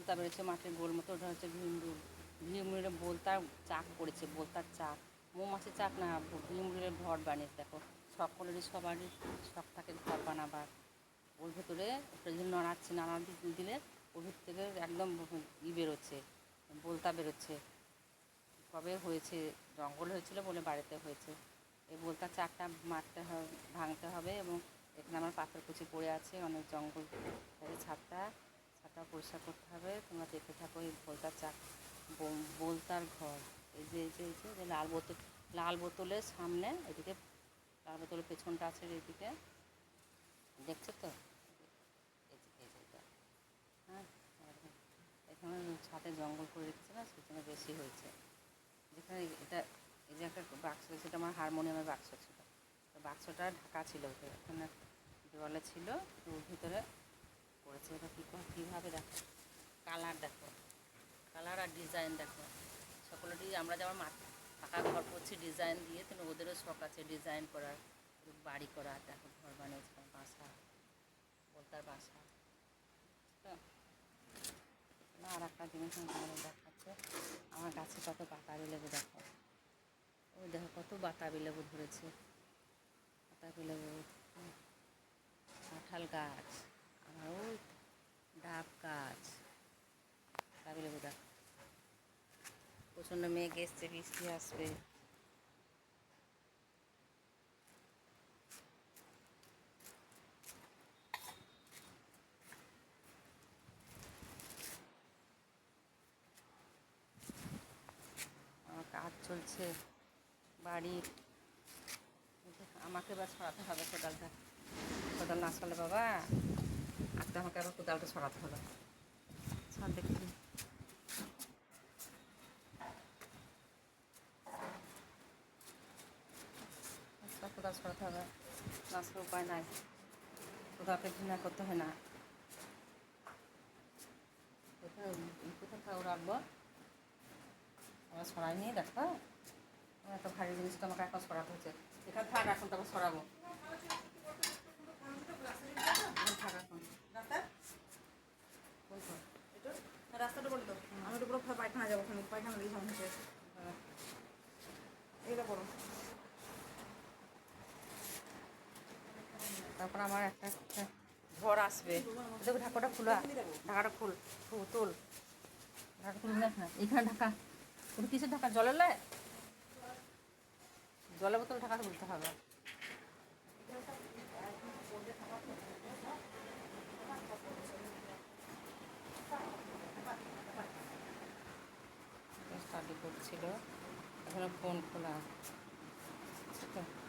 বোলতা বেরোচ্ছে মাটির গোল মতো, ওটা হচ্ছে ভিমরুল। ভিমরুলের বোলতার চাক পড়েছে, বোলতার চাক, মৌমাছির চাক না, ভিমরুলের ঘর বানিয়েছে। দেখো সকলেরই সবারই শখ থাকে ঘর বানাবার। ওর ভেতরে ওটা যদি নাড়া দিলে ওর ভিতর থেকে একদম বেরোচ্ছে, বোলতা বেরোচ্ছে। কবে হয়েছে, জঙ্গল হয়েছিল বলে বাড়িতে হয়েছে। এই বোলতার চাকটা মারতে হবে, ভাঙতে হবে। এবং এখানে আমার পাথর কুচি পড়ে আছে, অনেক জঙ্গল, ছাদটা পরিষ্কার করতে হবে। তোমরা দেখতে থাকো এই বোলতার চাক, বোলতার ঘর। এই যে লাল বোতলের সামনে, এদিকে লাল বোতলের পেছনটা আছে এদিকে, দেখছো তো? এই যে এটা, হ্যাঁ, এখানে ছাদে জঙ্গল করে রেখেছে না, সেখানে বেশি হয়েছে। যেখানে এটা, এই যে একটা বাক্স, সেটা আমার হারমোনিয়ামের বাক্স ছিল, তো বাক্সটা ঢাকা ছিল, এখানে দেওয়ালে ছিল, ওর ভিতরে করেছে। এটা কীভাবে দেখো, কালার দেখো, কালার আর ডিজাইন দেখো। সকলেরই আমরা যেমন পাকা ঘর করছি ডিজাইন দিয়ে, কিন্তু ওদেরও শখ আছে ডিজাইন করার, বাড়ি করার। দেখো ঘর বানিয়েছে, বাসা, বলতার বাসা। তো আর একটা জিনিস আমাদের দেখাচ্ছে, আমার গাছে কত বাতাবি লেবু দেখো, ওই দেখো কত বাতাবি লেবু ধরেছে, বাতাবি লেবু, কাঁঠাল গাছ, আর ওই ডাব গাছ, বাতাবি লেবু দেখো। প্রচণ্ড মেঘ এসছে, বৃষ্টি আসবে। আমার কাজ চলছে বাড়ির, আমাকে এবার সরাতে হবে কোদালটা। কোদাল না সরালে বাবা, আজকে আমাকে আবার কোদালটা সরাতে হবে। ছাদ দেখি, কোদাল সরাতে হবে, নাচলে উপায় নাই, কোদালকে ঘৃণা করতে হয় না। কোথাও রাখবো, আমরা সরাই নিয়ে দেখো, এত ভারী জিনিসটা আমাকে এখন সরাতে হচ্ছে। এখানে থাক, এখন তারপর সরাবো। থাক এখন, রাস্তাটা বলতো আমি তো পুরো পায়খানা যাবো, পায়খানা দিয়ে সামনে এইটা করো। তারপর আমার একটা ঝড় আসবে, দেখো ঢাকাটা খোলা, ঢাকাটা তুল, ঢাকা খুলে দেখ না, এইখানে ঢাকা, ওটা কিসের ঢাকা, জলের লাই, জলের বোতল ঢাকা তুলতে হবে। স্টাডি করছিল, এখানে ফোন খোলা, ঠিক আছে।